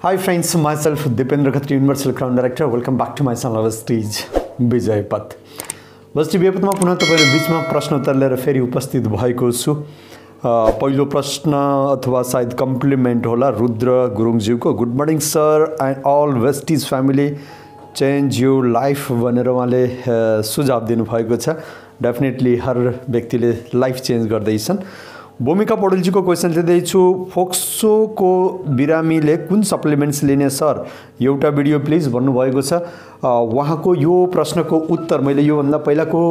Hi friends, myself Dipendra Khatri, Universal Crown Director. Welcome back to my channel Vestige जयपथ। Vestige जयपथमा पुनः तपाईहरु बीचमा प्रश्न उत्तर लिएर फेरि उपस्थित भएको छु। पहिलो प्रश्न अथवा सायद कम्प्लिमेन्ट होला रुद्र गुरुङज्यूको। Good morning sir and all Vestige family change your life भनेर उहाँले सुझाव दिनु भएको छ। डेफिनेटली हर व्यक्तिले लाइफ चेन्ज गर्दैछन्। भूमिका पौडेलजीको क्वेसन लिँदैछु। फोक्सोको बिरामीले कुन सप्लिमेन्ट्स लिने सर, एउटा भिडियो प्लिज भन्नुभएको छ। उहाँको यो प्रश्नको उत्तर मैले योभन्दा पहिलाको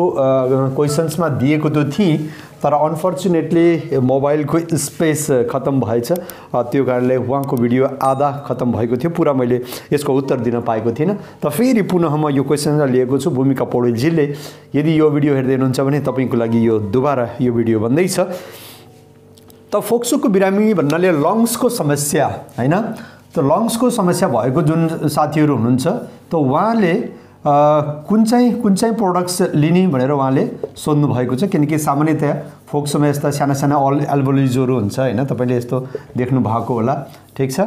क्वेसन्समा दिएको त थिएँ, तर अनफर्चुनेटली मोबाइलको स्पेस खत्म भएछ। त्यो कारणले उहाँको भिडियो आधा खत्म भएको थियो, पुरा मैले यसको उत्तर दिन पाएको थिइनँ। त फेरि पुनः म यो क्वेसन लिएको छु। भूमिका पौडेलजीले यदि यो भिडियो हेर्दै हुनुहुन्छ भने तपाईको लागि यो दुबारा यो भिडियो भन्दैछ। त फोक्सोको बिरामी भन्नाले लङ्सको समस्या हैन, त लङ्सको समस्या भएको जुन साथीहरू हुनुहुन्छ त उहाँले कुन चाहिँ प्रोडक्ट्स लिने भनेर उहाँले सोध्नु भएको छ। किनकि सामान्यतया फोक्सोमा यस्ता साना साना एल्बोलिजहरू हुन्छ हैन, तपाईले यस्तो देख्नु भएको होला, ठीक छ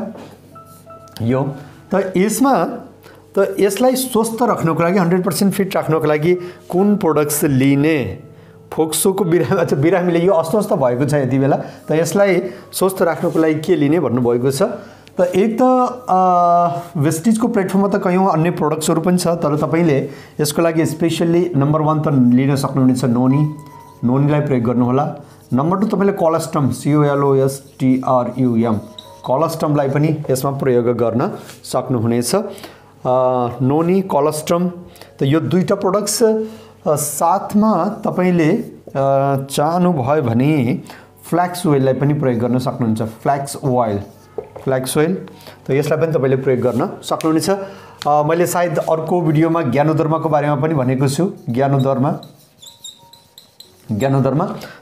यो। त यसमा त यसलाई स्वस्थ राख्नको लागि 100% फिट राख्नको लागि कुन प्रोडक्ट्स लिने, फोक्सोको बिरामीले यो अस्वस्थ भएको छ यति बेला, त यसलाई स्वस्थ राख्नको लागि के लिने भन्नुभएको छ। त एक त वेस्टिजको प्लेटफर्ममा त कयौं अन्य प्रोडक्ट्सहरू पनि छ, तर तपाईले यसको लागि स्पेशली नम्बर 1 त लिन सक्नुहुनेछ नोनीलाई प्रयोग गर्नुहोला। नम्बर 2 तपाईले कोलोस्टम COLOSTRUM कोलोस्टमलाई पनि यसमा प्रयोग गर्न सक्नुहुनेछ। नोनी कोलोस्टम त यो दुईटा प्रोडक्ट्स साथमा तपाईले चाहनु भयो भने फ्ल्याक्स ओइललाई पनि प्रयोग गर्न सक्नुहुन्छ। फ्ल्याक्स ओइल त यसलाई पनि तपाईले प्रयोग गर्न सक्नुहुनेछ। मैले सायद अर्को भिडियोमा ज्ञानोधर्मको बारेमा पनि भनेको छु। ज्ञानोधर्म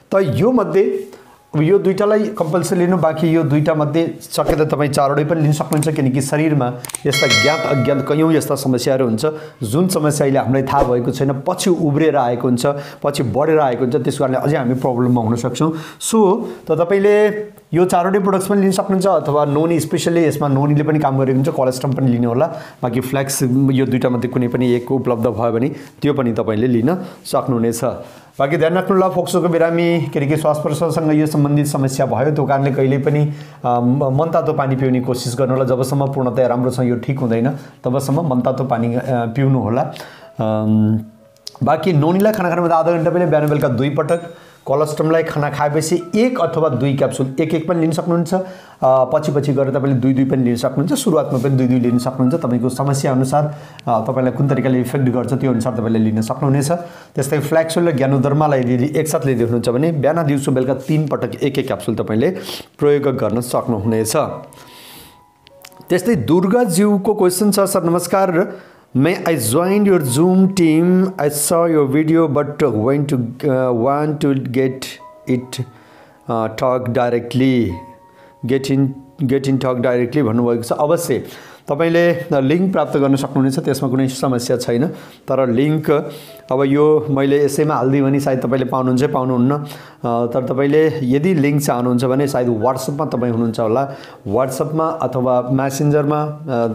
त यो मध्ये यो दुईटालाई कम्पल्सरी लिनु, बाँकी यो दुईटा मध्ये सके त तपाईँ चारवटै पनि लिन सक्नुहुन्छ। किनकि शरीरमा यस्ता ज्ञात अज्ञात कयौं यस्ता समस्याहरू हुन्छ जुन समस्या अहिले हामीलाई थाहा भएको छैन, पछि उब्रेर आएको हुन्छ, पछि बढेर आएको हुन्छ, त्यस कारणले अझै हामी प्रब्लममा हुन सक्छौं। सो त तपाईले यो चारवटै प्रोडक्ट्स पनि लिन सक्नुहुन्छ, अथवा नोनी स्पेशली यसमा नोनीले पनि काम गरेको हुन्छ, कोलोस्टम पनि लिनु होला। बाँकी फ्ल्याक्स यो दुईटा मध्ये कुनै पनि एक उपलब्ध भयो भने त्यो पनि तपाईले लिन सक्नुहुनेछ। बाँकी ध्यान राख्नु होला फोक्सोको बिरामी किनकि श्वास प्रश्वाससँग यो सम्बन्धित समस्या भयो, त्यो कारणले कहिल्यै पनि मनतातो पानी पिउने कोसिस गर्नु होला। जबसम्म पूर्णतया राम्रोसँग यो ठीक हुँदैन तबसम्म मनतातो पानी पिउनु होला। बाँकी नोनीलाई खाना खानुभन्दा आधा घण्टा पहिले बिहान बेलुका 2 पटक, कोलोस्टमलाई खाना खाएपछि 1 अथवा 2 क्याप्सुल एक पनि लिन सक्नुहुन्छ। पछि गएर तपाईले 2 पनि लिन सक्नुहुन्छ। सुरुवातमा पनि 2 लिन सक्नुहुन्छ। तपाईको समस्या अनुसार तपाईलाई कुन तरिकाले इफेक्ट गर्छ त्यो अनुसार तपाईले लिन सक्नुहुनेछ। त्यस्तै फ्ल्याक्स ओइल र ज्ञानोधर्मलाई यदि एकसाथ लिँदै हुनुहुन्छ भने बिहान दिउँसो बेलुका 3 पटक एक क्याप्सुल तपाईले प्रयोग गर्न सक्नुहुनेछ। त्यस्तै दुर्गाज्यूको क्वेसन छ। सर नमस्कार, May I join your Zoom team? I saw your video but want to get talk directly. Get in talk directly भन्नुभएको छ। अवश्य तपाईले लिंक प्राप्त गर्न सक्नुहुनेछ, त्यसमा कुनै समस्या छैन। तर लिंक अब यो मैले यसैमा हाल्दिए भने सायद तपाईले पाउनुहुन्छ पाउनुहुन्न, तर तपाईले यदि लिंक चाहनुहुन्छ भने सायद व्हाट्सएपमा तपाई हुनुहुन्छ होला। व्हाट्सएपमा अथवा मेसेन्जरमा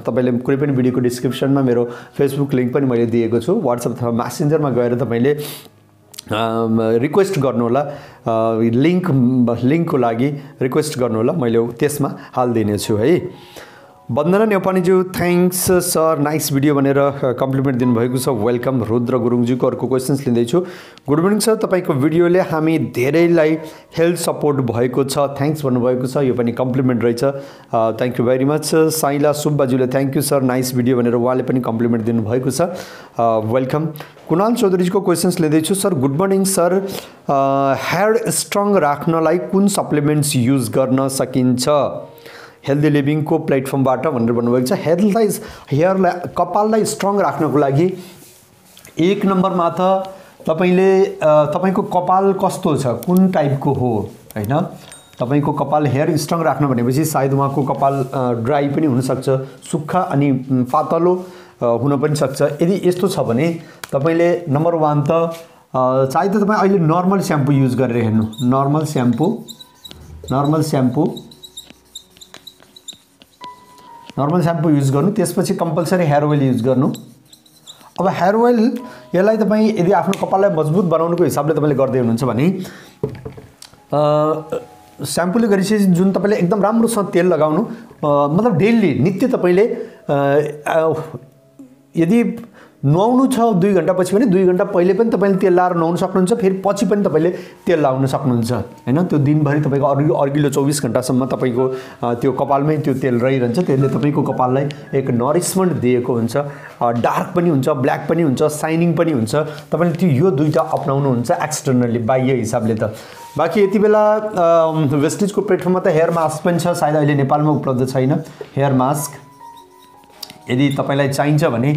तपाईले कुनै पनि भिडियोको डिस्क्रिप्सनमा मेरो फेसबुक लिंक पनि मैले दिएको छु। व्हाट्सएप अथवा मेसेन्जरमा गएर तपाईले रिक्वेस्ट गर्नु होला, लिंकको लागि रिक्वेस्ट गर्नु होला, मैले त्यसमा हाल्दिने छु है। वन्दना नेपालीज्यू थ्याङ्क्स सर, नाइस भिडियो भनेर कम्प्लिमेन्ट दिनुभएको छ। वेलकम। रुद्र गुरुङज्यूको अर्को क्वेसन्स लिँदैछु। गुड मर्निङ सर, तपाईको भिडियोले हामी धेरैलाई हेल्थ सपोर्ट भएको छ, थ्याङ्क्स भन्नुभएको छ। यो पनि कम्प्लिमेन्ट रहेछ, thank you very much. Saila सुब्बाज्यूले thank you sir, nice video भनेर उहाँले पनि कम्प्लिमेन्ट दिनुभएको छ। वेलकम। कुणाल चौधरीजीको क्वेसन्स लिँदैछु। Sir good morning sir, hair strong राख्नलाई कुन सप्लिमेन्ट्स युज गर्न सकिन्छ हेल्दी लिभिङको प्लेटफर्मबाट भनेर भन्नुभएको छ। हेयरलाई कपाललाई स्ट्रङ राख्नको लागि 1 नम्बरमा त तपाईको कपाल कस्तो छ, कुन टाइपको हो हैन। तपाईको कपाल हेयर स्ट्रङ राख्न भनेपछि सायद उहाँको कपाल ड्राई पनि हुन सक्छ, सुक्खा अनि पातलो हुन पनि सक्छ। यदि यस्तो छ भने तपाईले नम्बर 1 त सायद तपाई अहिले नर्मल स्याम्पू युज गरेर हेर्नु। Normal shampoo normal shampoo use गर्नु, त्यसपछि कम्पलसरी हेयर ओइल युज गर्नु। अब हेयर ओइल यसलाई तपाईँ यदि आफ्नो कपाललाई मजबुत बनाउनुको हिसाबले तपाईँले गर्दै हुनुहुन्छ भने स्याम्पूले गरिसकेपछि जुन तपाईँले एकदम राम्रोसँग तेल लगाउनु, मतलब डेली नित्य तपाईँले यदि नुहाउनु छ 2 घण्टापछि भने 2 घण्टा पहिले पनि तपाईँले तेल लाएर नुहाउन सक्नुहुन्छ, फेरि पछि पनि तपाईँले तेल लाउन सक्नुहुन्छ हैन। त्यो दिनभरि तपाईँको अघिल्लो 24 घण्टासम्म तपाईँको त्यो कपालमै त्यो तेल रहिरहन्छ। त्यसले तपाईँको कपाललाई एक नरिसमेन्ट दिएको हुन्छ, डार्क पनि हुन्छ, ब्ल्याक पनि हुन्छ, साइनिङ पनि हुन्छ। तपाईँले त्यो यो दुईटा अपनाउनुहुन्छ एक्सटर्नली, बाह्य हिसाबले त। बाँकी यति बेला वेस्टिजको प्लेटफर्ममा त हेयर मास्क पनि छ, सायद अहिले नेपालमा उपलब्ध छैन हेयर मास्क। यदि तपाईँलाई चाहिन्छ भने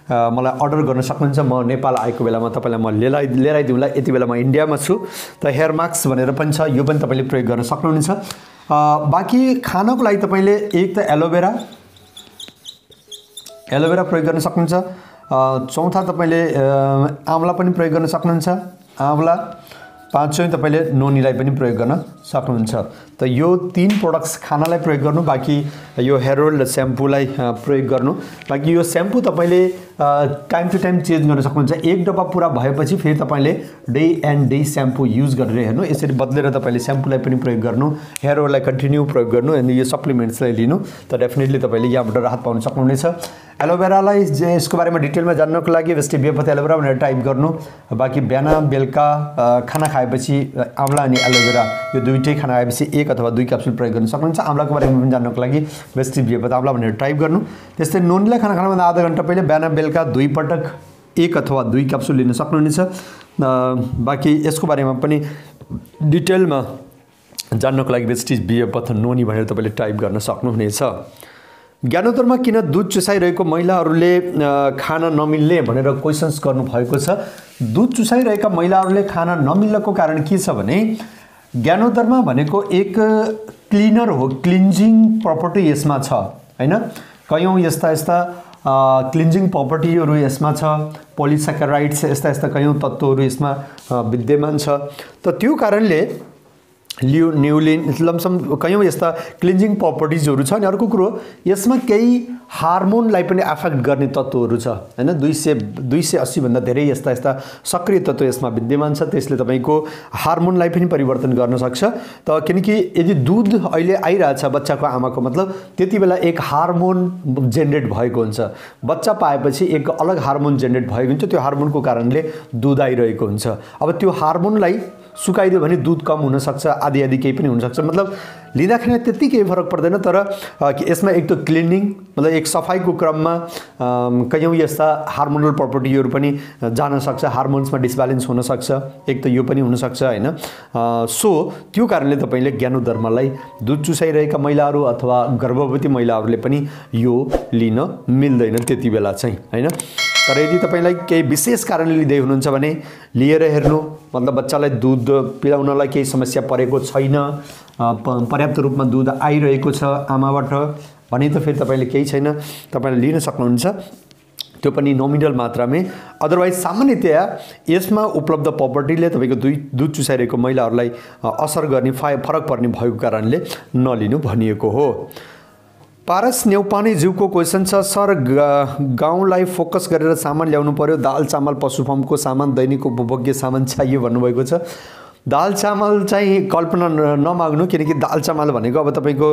मलाई अर्डर गर्न सक्नुहुन्छ। म नेपाल आएको बेलामा तपाईँलाई म लिएर आइदिउँला। यति बेला म इन्डियामा छु, त हेयर मास्क भनेर पनि छ, यो पनि तपाईँले प्रयोग गर्न सक्नुहुनेछ। बाँकी खानको लागि तपाईँले एक त एलोभेरा प्रयोग गर्न सक्नुहुन्छ। चौथा तपाईँले आँवला पनि प्रयोग गर्न सक्नुहुन्छ, आँवला। पाँचौँ तपाईँले नोनीलाई पनि प्रयोग गर्न सक्नुहुन्छ। त यो 3 प्रोडक्ट्स खानालाई प्रयोग गर्नु, बाँकी यो हेयर ओइल र स्याम्पूलाई प्रयोग गर्नु। बाँकी यो स्याम्पू तपाईँले टाइम टु टाइम चेन्ज गर्न सक्नुहुन्छ। 1 डब्बा पुरा भएपछि फेरि तपाईँले day and day shampoo use गरेर हेर्नु। यसरी बदलेर तपाईँले स्याम्पूलाई पनि प्रयोग गर्नु, हेयर ओइललाई कन्टिन्यू प्रयोग गर्नु, अनि यो सप्लिमेन्ट्सलाई लिनु, त डेफिनेटली तपाईँले यहाँबाट राहत पाउन सक्नुहुनेछ। एलोभेरालाई यसको बारेमा डिटेलमा जान्नको लागि वेस्टिज जयपथ एलोभेरा भनेर टाइप गर्नु। बाँकी बिहान बेलुका खाना खाएपछि आँवला अनि एलोभेरा यो दुईटै खाना खाएपछि 1 अथवा 2 क्याप्सुल प्रयोग गर्न सक्नुहुन्छ। आँवलाको बारेमा पनि जान्नको लागि वेस्टिज जयपथ आँवला भनेर टाइप गर्नु। त्यस्तै नोनीलाई खाना खानुभन्दा आधा घण्टा पहिले बिहान बेलुका 2 पटक 1 अथवा 2 क्याप्सुल लिन सक्नुहुनेछ। बाँकी यसको बारेमा पनि डिटेलमा जान्नको लागि वेस्टिज जयपथ नोनी भनेर तपाईँले टाइप गर्न सक्नुहुनेछ। ज्ञानोत्तरमा किन दुध चुसाइरहेको महिलाहरूले खाना नमिल्ने भनेर क्वेसन्स गर्नुभएको छ। दुध चुसाइरहेका महिलाहरूले खाना नमिल्नको कारण के छ भने ज्ञानोत्तरमा भनेको एक क्लिनर हो, क्लिन्जिङ प्रपर्टी यसमा छ हैन। कयौँ यस्ता क्लिन्जिङ प्रपर्टीहरू यसमा छ, पोलिसेकेराइड्स यस्ता कयौँ तत्त्वहरू यसमा विद्यमान छ। त त्यो कारणले न्युलिन लमसम कयौँ यस्ता क्लिन्जिङ प्रपर्टिजहरू छ। अनि अर्को कुरो यसमा केही हार्मोनलाई पनि एफेक्ट गर्ने तत्त्वहरू छ हैन। 280 भन्दा धेरै यस्ता सक्रिय तत्त्व यसमा विद्यमान छ। त्यसले तपाईँको हार्मोनलाई पनि परिवर्तन गर्न सक्छ। त किनकि यदि दूध अहिले आइरहेछ बच्चाको आमाको, मतलब त्यति बेला एक हार्मोन जेनेरेट भएको हुन्छ। बच्चा पाएपछि एक अलग हार्मोन जेनेरेट भएको हुन्छ, त्यो हार्मोनको कारणले दुध आइरहेको हुन्छ। अब त्यो हार्मोनलाई सुकाइदियो भने दुध कम हुन सक्छ, आदि केही पनि हुन सक्छ। मतलब लिँदाखेरि त्यति केही फरक पर्दैन, तर यसमा एक त क्लिनिङ मतलब एक सफाइको क्रममा कयौँ यस्ता हार्मोनल प्रपर्टीहरू पनि जान सक्छ, हार्मोन्समा डिसब्यालेन्स हुन सक्छ, एक त यो पनि हुन सक्छ हैन। सो त्यो कारणले तपाईँले ज्ञानोधर्मलाई दुध चुसाइरहेका महिलाहरू अथवा गर्भवती महिलाहरूले पनि यो लिन मिल्दैन त्यति बेला चाहिँ हैन। तर यदि तपाईँलाई केही विशेष कारणले लिँदै हुनुहुन्छ भने लिएर हेर्नु, मतलब बच्चालाई दुध पिलाउनलाई केही समस्या परेको छैन, पर्याप्त रूपमा दुध आइरहेको छ आमाबाट भने त फेरि तपाईँले केही छैन, तपाईँले लिन सक्नुहुन्छ, त्यो पनि नोमिनल मात्रामै। अदरवाइज सामान्यतया यसमा उपलब्ध प्रपर्टीले तपाईँको दुध चुसाइरहेको महिलाहरूलाई असर गर्ने फरक पर्ने भएको कारणले नलिनु भनिएको हो। पारस नेउपाने ज्यूको क्वेसन छ, सर गाउँलाई फोकस गरेर सामान ल्याउनु पर्यो, दाल चामल पशु फर्मको सामान दैनिक उपभोग्य सामान चाहियो भन्नुभएको छ। दाल चामल चाहिँ कल्पना नमाग्नु, किनकि दाल चामल भनेको अब तपाईँको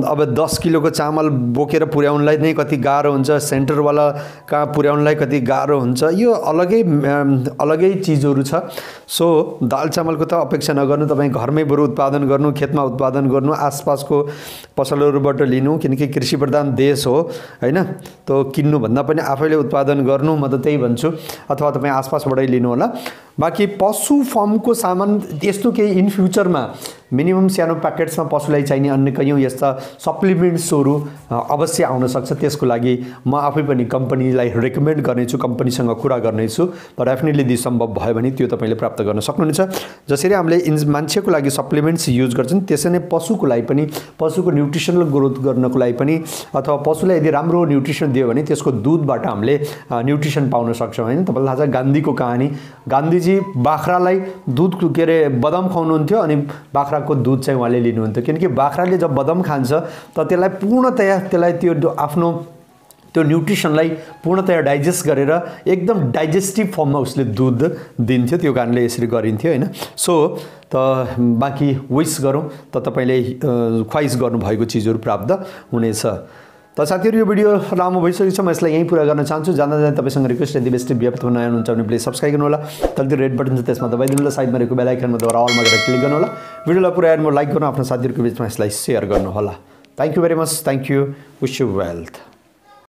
अब 10 किलोको चामल बोकेर पुर्याउनलाई नै कति गाह्रो हुन्छ, सेन्टरवाला कहाँ पुर्याउनलाई कति गाह्रो हुन्छ, यो अलगै चिजहरू छ। सो दाल चामलको त अपेक्षा नगर्नु, तपाईँ घरमै बरु उत्पादन गर्नु, खेतमा उत्पादन गर्नु, आसपासको पसलहरूबाट लिनु, किनकि कृषि प्रधान देश हो हैन। त किन्नुभन्दा पनि आफैले उत्पादन गर्नु, म त त्यही भन्छु, अथवा तपाईँ आसपासबाटै लिनु होला। बाँकी पशु फर्मको सामान यस्तो केही इन फ्युचरमा मिनिमम सानो प्याकेट्समा पशुलाई चाहिने अन्य कयौँ यस्ता सप्लिमेन्ट्सहरू अवश्य आउन सक्छ। त्यसको लागि म आफै पनि कम्पनीलाई रेकमेन्ड गर्नेछु, कम्पनीसँग कुरा गर्नेछु, तर डेफिनेटली यदि सम्भव भयो भने त्यो तपाईँले प्राप्त गर्न सक्नुहुनेछ। जसरी हामीले मान्छेको लागि सप्लिमेन्ट्स युज गर्छौँ त्यसै नै पशुको लागि पनि, पशुको न्युट्रिसनल ग्रोथ गर्नको लागि पनि, अथवा पशुलाई यदि राम्रो न्युट्रिसन दियो भने त्यसको दुधबाट हामीले न्युट्रिसन पाउन सक्छौँ हैन। तपाईँलाई थाहा छ गान्धीको कहानी, गान्धीजी बाख्रालाई दुध के अरे बदाम खुवाउनुहुन्थ्यो अनि बाख्राको दुध चाहिँ उहाँले लिनुहुन्थ्यो किनकि बाख्राले जब बदाम खान्छ त त्यसलाई पूर्णतया त्यसलाई त्यो आफ्नो त्यो न्युट्रिसनलाई पूर्णतया डाइजेस्ट गरेर एकदम डाइजेस्टिभ फर्ममा उसले दूध दिन्थ्यो त्यो कारणले यसरी गरिन्थ्यो हैन सो त बाँकी विश गरौँ त तपाईले ख्वाइस गर्नुभएको चिजहरू प्राप्त हुनेछ त साथीहरु यो भिडियो लामो भइसकेछ म यसलाई यही पूरा गर्न चाहन्छु जाँदा जाँदा तपाईसँग रिक्वेस्ट यदि बेस्ट व्यपत नयाँ हुनुहुन्छ भने प्लिज सब्स्क्राइब गर्नु होला तलतिर रेड बटन छ त्यसमा दबाइदिनु होला साइडमा रहेको बेल आइकनमा दबाएर अलमा गएर क्लिक गर्नु होला भिडियोलाई पुरा हेर्नु लाइक गर्नु आफ्नो साथीहरुको बीचमा यसलाई शेयर गर्नु होला thank you very much thank you wish you wealth